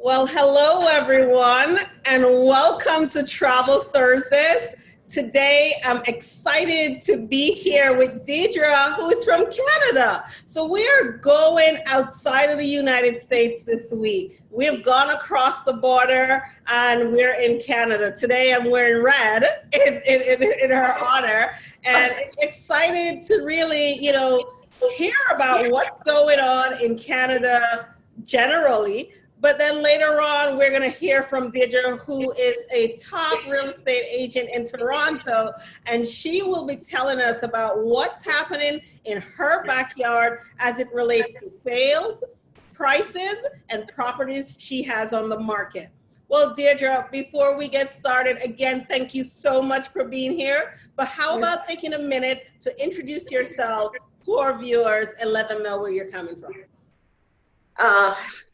Well, hello everyone, and welcome to Travel Thursdays. Today, I'm excited to be here with Deidre, who is from Canada. So we are going outside of the United States this week. We've gone across the border, and we're in Canada. Today, I'm wearing red in her honor, and excited to really, hear about what's going on in Canada generally. But then later on, we're going to hear from Deidre, who is a top real estate agent in Toronto, and she will be telling us about what's happening in her backyard as it relates to sales, prices, and properties she has on the market. Well, Deirdre, before we get started, again, thank you so much for being here. But how about taking a minute to introduce yourself to our viewers and let them know where you're coming from?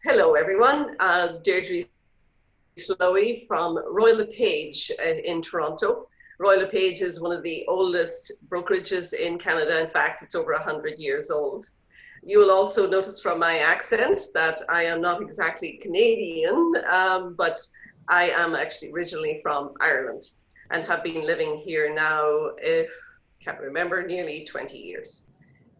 Hello, everyone. Deirdre Slowey from Royal LePage in Toronto. Royal LePage is one of the oldest brokerages in Canada. In fact, it's over 100 years old. You will also notice from my accent that I am not exactly Canadian, but I am actually originally from Ireland and have been living here now, can't remember, nearly 20 years.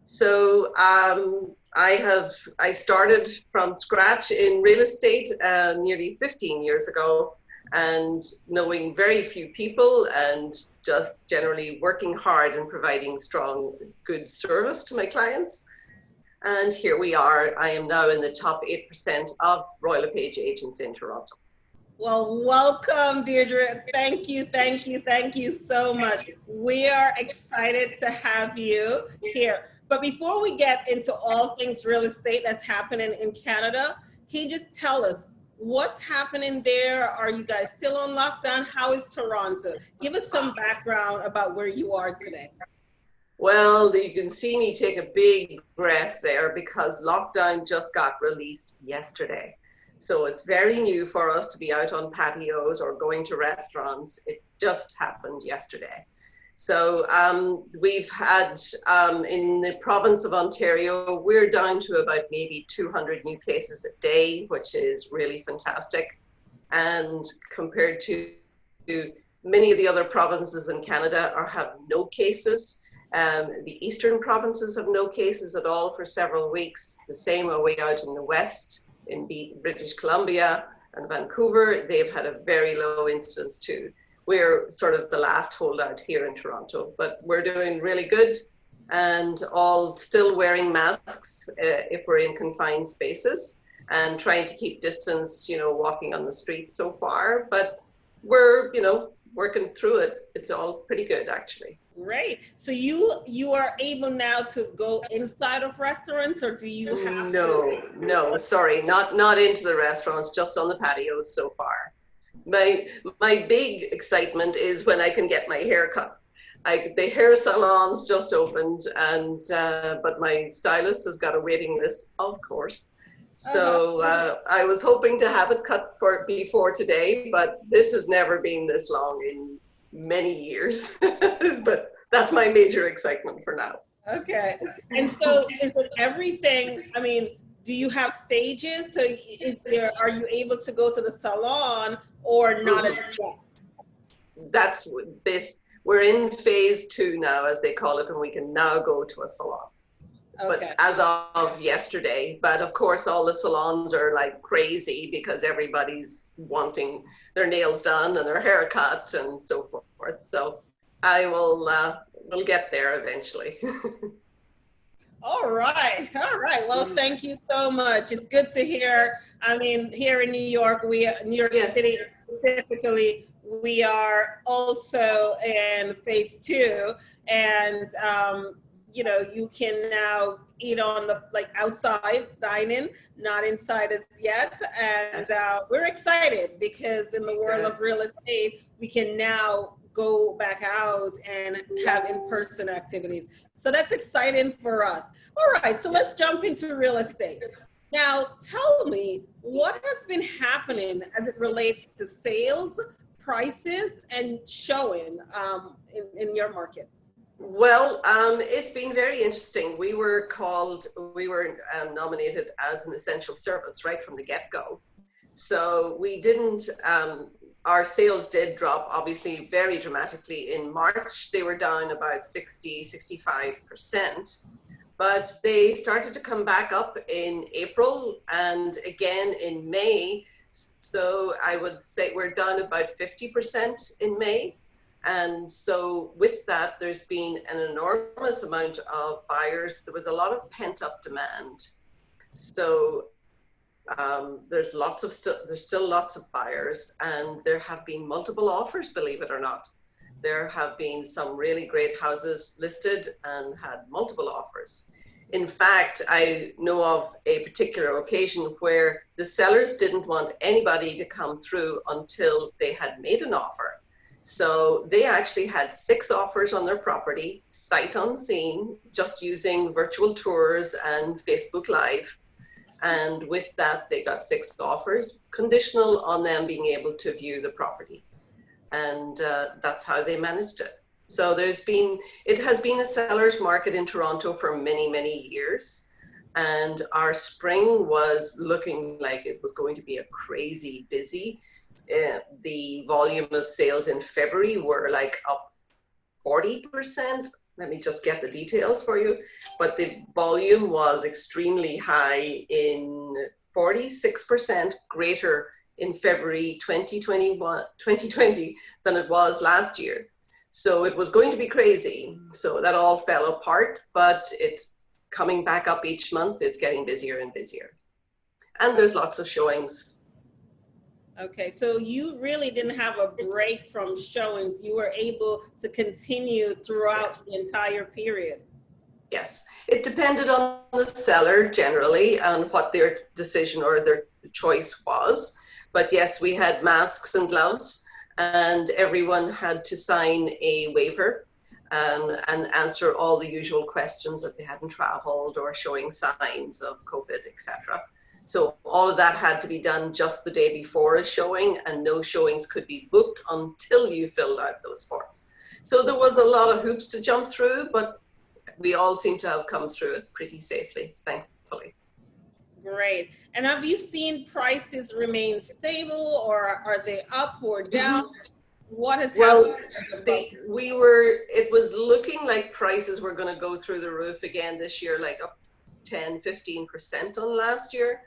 So I started from scratch in real estate nearly 15 years ago, and knowing very few people and just generally working hard and providing strong, good service to my clients. And here we are. I am now in the top 8% of Royal LePage agents in Toronto. Well, welcome, Deirdre. Thank you so much. We are excited to have you here. But before we get into all things real estate that's happening in Canada, can you just tell us what's happening there? Are you guys still on lockdown? How is Toronto? Give us some background about where you are today. Well, you can see me take a big breath there because lockdown just got released yesterday. So it's very new for us to be out on patios or going to restaurants. It just happened yesterday. So we've had, in the province of Ontario, we're down to about maybe 200 new cases a day, which is really fantastic. And compared to many of the other provinces in Canada have no cases. The eastern provinces have no cases at all for several weeks. The same are way out in the west, in British Columbia and Vancouver. They've had a very low incidence too. We're sort of the last holdout here in Toronto, but we're doing really good and all still wearing masks if we're in confined spaces and trying to keep distance, walking on the streets so far. But we're, working through it. It's all pretty good, actually. Great. So you are able now to go inside of restaurants, or do you have No, sorry, not into the restaurants, just on the patios so far. My big excitement is when I can get my hair cut. The hair salons just opened, and but my stylist has got a waiting list, of course. So I was hoping to have it cut before today, but this has never been this long in many years. But that's my major excitement for now. Okay. And so is it everything? I mean, do you have stages? So are you able to go to the salon or not yet? That's this. We're in phase 2 now, as they call it, and we can now go to a salon. Okay. But as of yesterday, but of course all the salons are like crazy because everybody's wanting their nails done and their hair cut and so forth. So I will we'll get there eventually. All right. Well, thank you so much. It's good to hear. I mean, here in New York, New York City specifically, we are also in phase 2, and you can now eat on the outside dining, not inside as yet. And we're excited because in the world of real estate, we can now go back out and have in-person activities. So that's exciting for us. All right, so let's jump into real estate. Now, tell me what has been happening as it relates to sales, prices, and showing in your market. Well, it's been very interesting. We were nominated as an essential service right from the get-go. So we didn't, our sales did drop obviously very dramatically in March. They were down about 65%, but they started to come back up in April and again in May. So I would say we're down about 50% in May. And so with that, there's been an enormous amount of buyers. There was a lot of pent up demand. So there's still lots of buyers, and there have been multiple offers, believe it or not. There have been some really great houses listed and had multiple offers. In fact, I know of a particular occasion where the sellers didn't want anybody to come through until they had made an offer. So they actually had 6 offers on their property, sight unseen, just using virtual tours and Facebook Live. And with that, they got 6 offers, conditional on them being able to view the property. And that's how they managed it. So it has been a seller's market in Toronto for many, many years. And our spring was looking like it was going to be a crazy busy. The volume of sales in February were like up 40%. Let me just get the details for you. But the volume was extremely high, in 46% greater in February 2020 than it was last year. So it was going to be crazy. So that all fell apart, but it's coming back up each month. It's getting busier and busier. And there's lots of showings. Okay, so you really didn't have a break from showings. You were able to continue throughout the entire period. Yes, it depended on the seller generally and what their decision or their choice was. But yes, we had masks and gloves, and everyone had to sign a waiver and answer all the usual questions that they hadn't traveled or showing signs of COVID, etc. So all of that had to be done just the day before a showing, and no showings could be booked until you filled out those forms. So there was a lot of hoops to jump through, but we all seem to have come through it pretty safely, thankfully. Great. And have you seen prices remain stable, or are they up or down? What has happened? Well, it was looking like prices were going to go through the roof again this year, like up 10-15% on last year,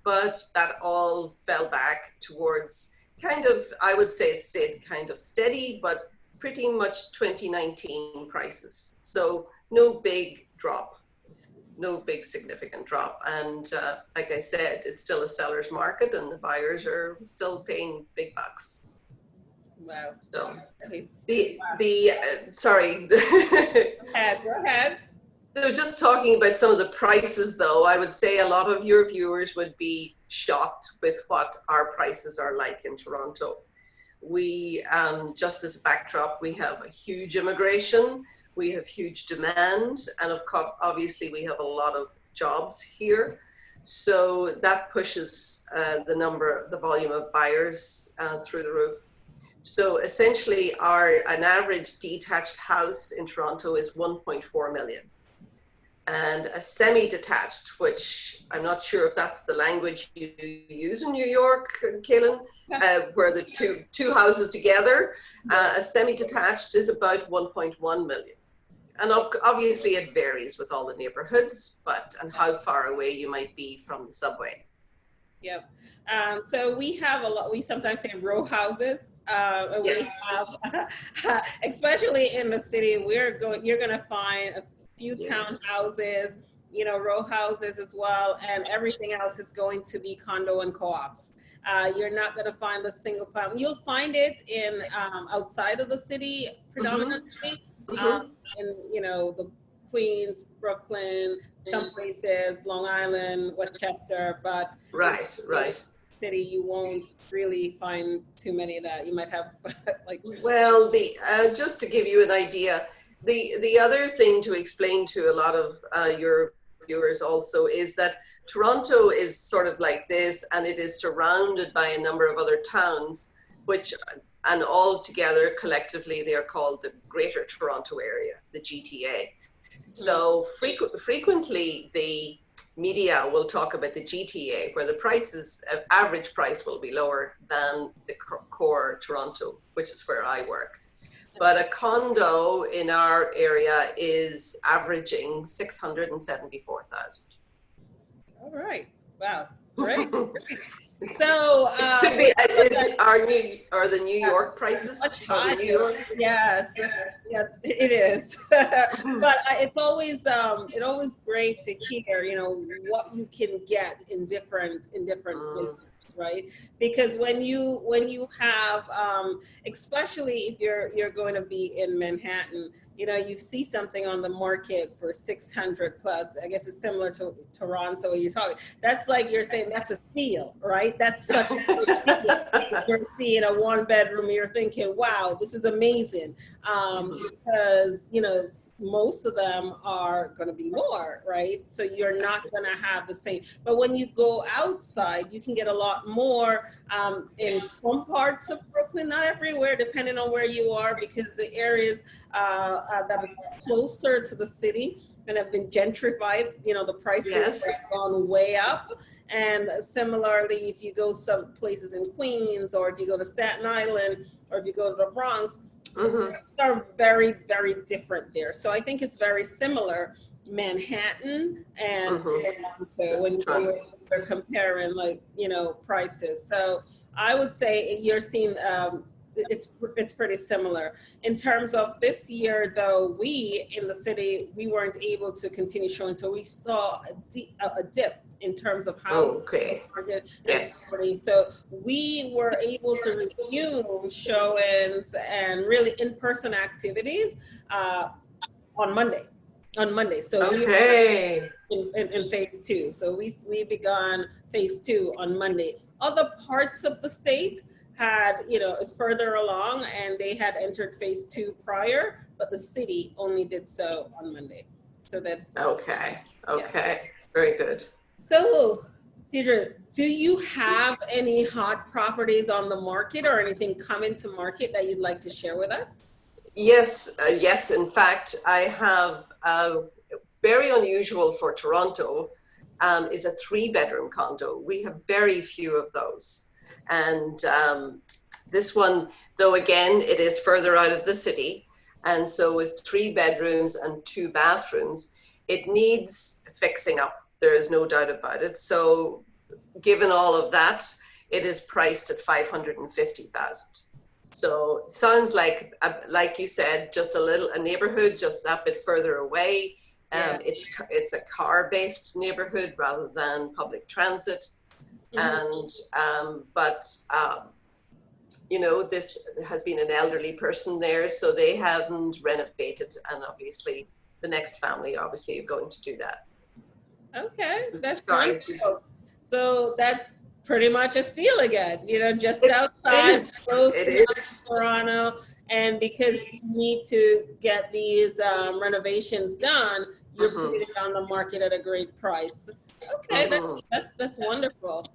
but that all fell back towards kind of, I would say it stayed kind of steady, but pretty much 2019 prices. So no big drop, no big significant drop. And like I said, it's still a seller's market and the buyers are still paying big bucks. Wow. So sorry. Go ahead. So just talking about some of the prices though, I would say a lot of your viewers would be shocked with what our prices are like in Toronto. We, just as a backdrop, we have a huge immigration, we have huge demand, and obviously we have a lot of jobs here. So that pushes the volume of buyers through the roof. So essentially an average detached house in Toronto is 1.4 million. And a semi-detached, which I'm not sure if that's the language you use in New York, Kaylin, where the two houses together, a semi-detached is about 1.1 million. And obviously it varies with all the neighborhoods, and how far away you might be from the subway. Yep. So we have we sometimes say row houses. Yes. We have, especially in the city, you're going to find a few townhouses, row houses as well, and everything else is going to be condo and co-ops. You're not going to find the single family. You'll find it in outside of the city predominantly, in the Queens, Brooklyn, some places, Long Island, Westchester, but right. City you won't really find too many of that. You might have well, just to give you an idea, the other thing to explain to a lot of your viewers also is that Toronto is sort of like this, and it is surrounded by a number of other towns, and all together collectively they are called the Greater Toronto Area, the GTA. So frequently the media will talk about the GTA, where the prices, average price will be lower than the core Toronto, which is where I work. But a condo in our area is averaging 674,000. All right. Wow. Great. So, Could be, are the New York prices? much Are the New higher. York? Yes, yeah, it is. But it's always great to hear, what you can get in different places, right? Because when you have, especially if you're going to be in Manhattan, you see something on the market for 600 plus. I guess it's similar to Toronto. You're talking. That's like you're saying that's a steal, right? That's such a steal. You're seeing a one bedroom, you're thinking, wow, this is amazing. Because, most of them are going to be more, right? So you're not going to have the same. But when you go outside, you can get a lot more in some parts of Brooklyn, not everywhere, depending on where you are, because the areas that are closer to the city and have been gentrified, the prices Yes. have gone way up. And similarly, if you go some places in Queens, or if you go to Staten Island, or if you go to the Bronx, are very, very different there. So I think it's very similar, Manhattan and Toronto, when you're comparing prices. So I would say you're seeing it's pretty similar. In terms of this year, though, we in the city, we weren't able to continue showing, so we saw a dip in terms of housing. Yes. So we were able to resume showings and really in-person activities on Monday. So we in phase 2. So we began phase 2 on Monday. Other parts of the state had, is further along, and they had entered phase 2 prior, but the city only did so on Monday. So that's okay. Yeah. Very good. So, Deidre, do you have any hot properties on the market or anything coming to market that you'd like to share with us? Yes, yes. In fact, I have very unusual for Toronto is a 3-bedroom condo. We have very few of those. And this one, though, again, it is further out of the city. And so with 3 bedrooms and 2 bathrooms, it needs fixing up. There is no doubt about it. So given all of that, it is priced at 550,000. So sounds like you said, just a neighborhood just that bit further away. It's a car-based neighborhood rather than public transit. And this has been an elderly person there, so they haven't renovated, and obviously the next family obviously are going to do that. Okay, that's wonderful. So that's pretty much a steal again, just outside Toronto. And because you need to get these renovations done, you're putting it on the market at a great price. Okay, that's wonderful.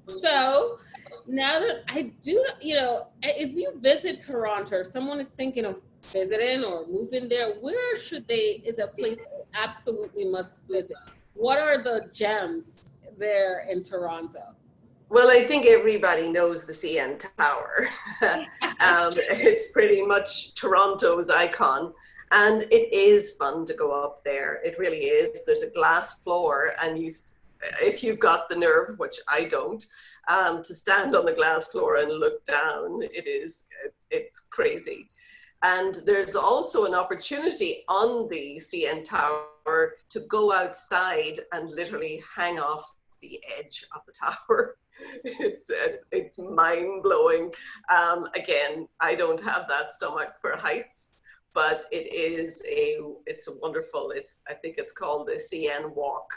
So now that I do, if you visit Toronto, or someone is thinking of visiting or moving there, where is a place they absolutely must visit? What are the gems there in Toronto? Well, I think everybody knows the CN Tower. It's pretty much Toronto's icon. And it is fun to go up there. It really is. There's a glass floor, and if you've got the nerve, which I don't, to stand on the glass floor and look down, it's crazy. And there's also an opportunity on the CN Tower to go outside and literally hang off the edge of the tower. It's mind-blowing. Again, I don't have that stomach for heights, but it's a wonderful, I think it's called the CN Walk,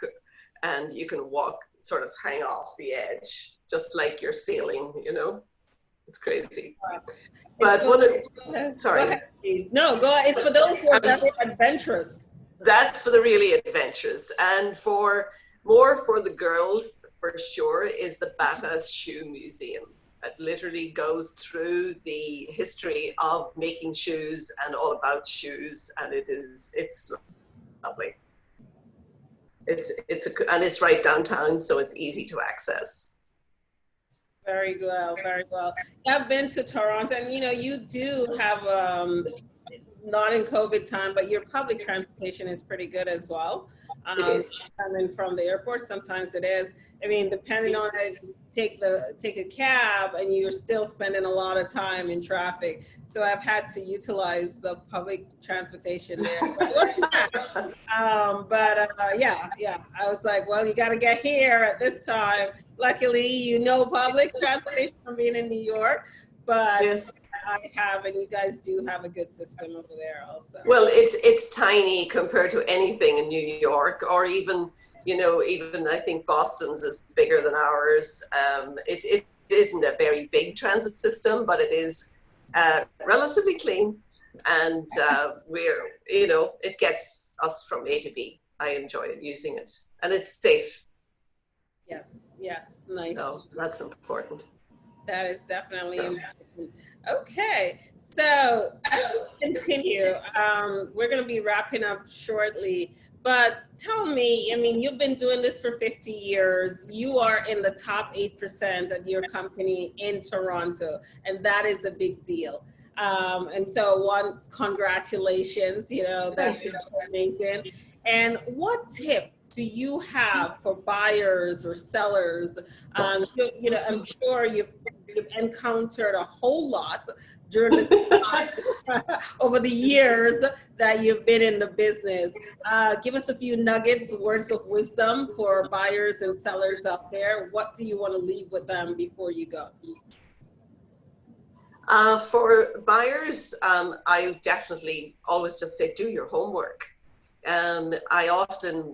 and you can walk, sort of hang off the edge, just like you're sailing, It's crazy. But sorry. No, go ahead. It's for those who are very adventurous. That's for the really adventurous. And more for the girls, for sure, is the Bata's Shoe Museum. It literally goes through the history of making shoes and all about shoes, and it's lovely. And it's right downtown, so it's easy to access. Very well, very well. I've been to Toronto, and you do have not in COVID time, but your public transportation is pretty good as well. It is. Coming from the airport, sometimes it is. I mean, depending on it, take a cab, and you're still spending a lot of time in traffic. So I've had to utilize the public transportation there. Yeah, I was like, well, you got to get here at this time. Luckily, public transportation from being in New York, but Yes. I have, and you guys do have a good system over there also. Well, it's tiny compared to anything in New York, or even I think Boston's is bigger than ours. It isn't a very big transit system, but it is relatively clean, and it gets us from A to B. I enjoy using it, and it's safe. Yes, nice. So that's important. That is definitely important. Okay, so as we continue, we're going to be wrapping up shortly, but tell me, I mean, you've been doing this for 50 years. You are in the top 8% of your company in Toronto, and that is a big deal. And so congratulations, that's amazing. And what tip do you have for buyers or sellers? I'm sure you've encountered a whole lot during this time over the years that you've been in the business. Give us a few nuggets, words of wisdom for buyers and sellers out there. What do you want to leave with them before you go? For buyers, I definitely always just say, do your homework. I often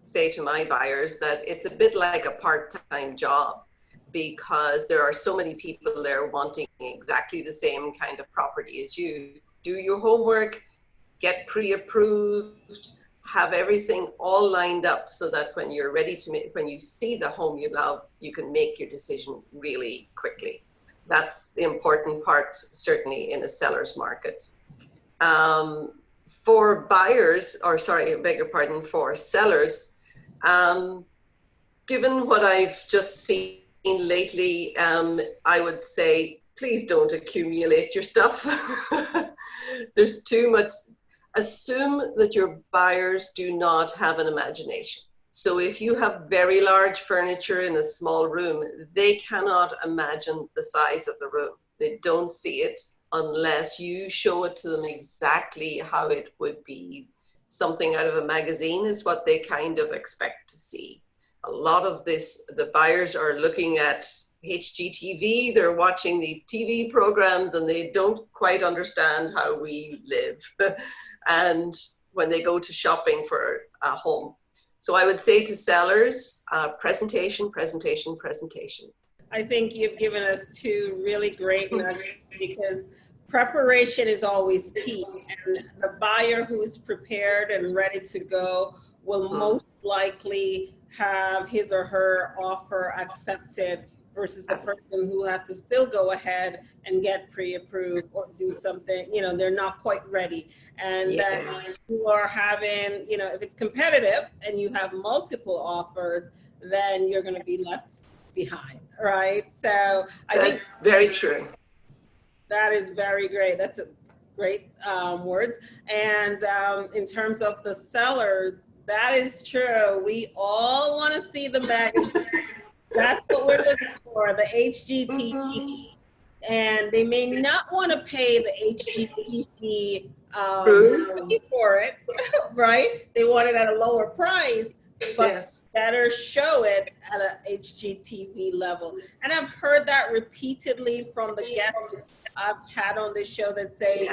say to my buyers that it's a bit like a part-time job, because there are so many people there wanting exactly the same kind of property as you. Do your homework, get pre-approved, have everything all lined up so that when you're ready to when you see the home you love, you can make your decision really quickly. That's the important part, certainly in a seller's market. For buyers, or sorry, I beg your pardon, for sellers, given what I've just seen lately, I would say, please don't accumulate your stuff. There's too much. Assume that your buyers do not have an imagination. So if you have very large furniture in a small room, they cannot imagine the size of the room. They don't see it unless you show it to them exactly how it would be. Something out of a magazine is what they kind of expect to see. A lot of this, the buyers are looking at HGTV, they're watching these TV programs, and they don't quite understand how we live. And when they go to shopping for a home. So I would say to sellers, presentation. I think you've given us two really great nuggets, because preparation is always key. And the buyer who's prepared and ready to go will most likely have his or her offer accepted, versus the person who has to still go ahead and get pre-approved or do something, they're not quite ready. And then you are having, if it's competitive and you have multiple offers, then you're going to be left behind, right? So I think very true. That is very great. That's a great words. And in terms of the sellers, that is true. We all want to see the magazine. That's what we're looking for, the HGTV. And they may not want to pay the HGTV for it, right? They want it at a lower price, but better show it at a HGTV level. And I've heard that repeatedly from the guests I've had on this show that say,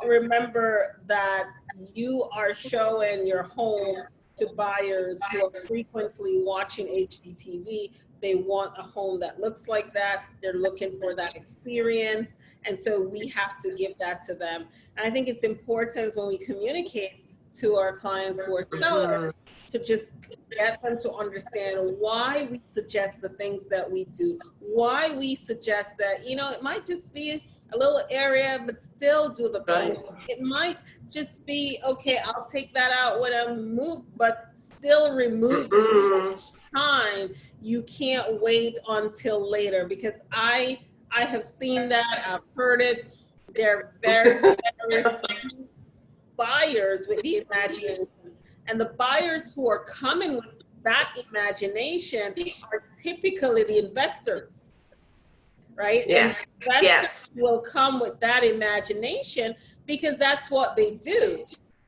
remember that you are showing your home to buyers who are frequently watching HGTV. They want a home that looks like that. They're looking for that experience. And so we have to give that to them. And I think it's important when we communicate to our clients who are sellers to just get them to understand why we suggest the things that we do, why we suggest that, it might just be a little area, but still do the Right. cleansing. It might just be, okay, I'll take that out when I move, but still remove time. You can't wait until later, because I have seen that, I've heard it. They're very, very few buyers with the imagination. And the buyers who are coming with that imagination are typically the investors, right? Yes. And Yes. will come with that imagination because that's what they do.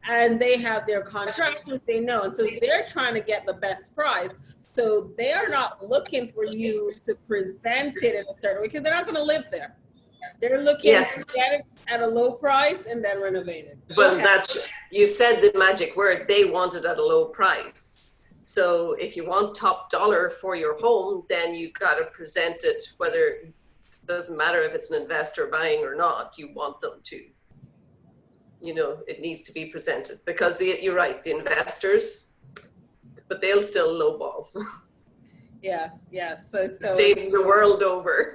And they have their contractors, they know. And so they're trying to get the best price. So they're not looking for you to present it in a certain way, because they're not going to live there. They're looking Yes. to get it at a low price and then renovate it. Well, Okay. that's, you said the magic word, they want it at a low price. So if you want top dollar for your home, then you've got to present it, whether it doesn't matter if it's an investor buying or not, you want them to. You know, it needs to be presented, because you're right, the investors, but they'll still lowball. Yes, yes. So Save the world over.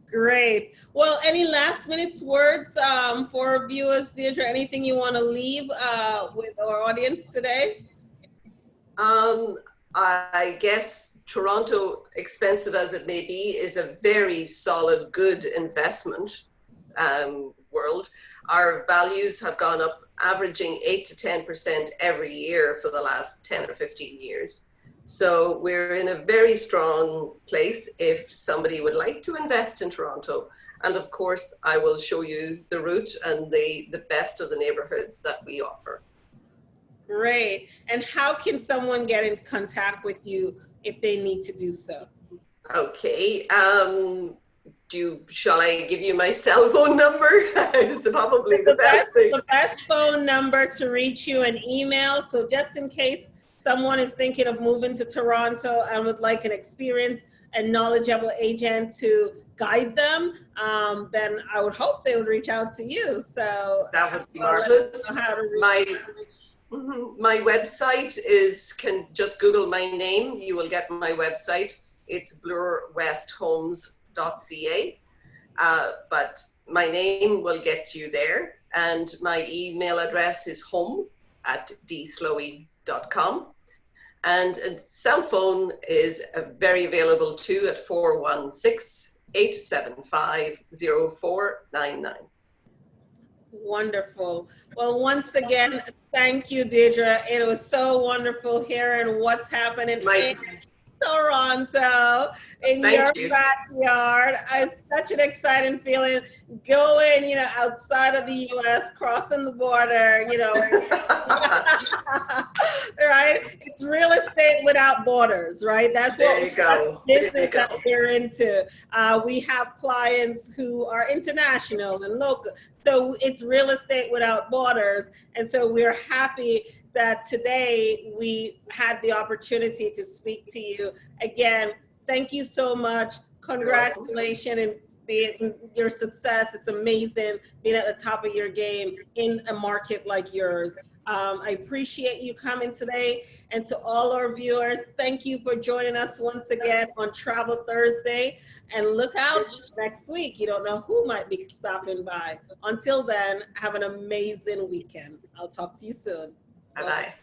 Great. Well, any last minute words for our viewers, Deirdre? Anything you want to leave with our audience today? I guess Toronto, expensive as it may be, is a very solid, good investment world. Our values have gone up, averaging 8 to 10% every year for the last 10 or 15 years. So we're in a very strong place if somebody would like to invest in Toronto. And of course, I will show you the route and the best of the neighborhoods that we offer. Great. And how can someone get in contact with you if they need to do so? Okay. Shall I give you my cell phone number? It's probably the best thing. The best phone number to reach you, and email. So just in case someone is thinking of moving to Toronto and would like an experienced and knowledgeable agent to guide them, then I would hope they would reach out to you. So that would be marvelous. My website can just Google my name. You will get my website. It's blurwesthomes.ca. But my name will get you there. And my email address is home@dslowey.com. And a cell phone is very available too at 416-875-0499. Wonderful. Well, once again, thank you, Deirdre. It was so wonderful hearing what's happening in Toronto, in your backyard. It's such an exciting feeling going, outside of the U.S., crossing the border, right? It's real estate without borders, right? That's what business that we're into. We have clients who are international and local. So it's real estate without borders. And so we're happy that today we had the opportunity to speak to you. Again, thank you so much. Congratulations and your success. It's amazing being at the top of your game in a market like yours. I appreciate you coming today. And to all our viewers, thank you for joining us once again on Travel Thursday. And look out next week. You don't know who might be stopping by. Until then, have an amazing weekend. I'll talk to you soon. Bye-bye.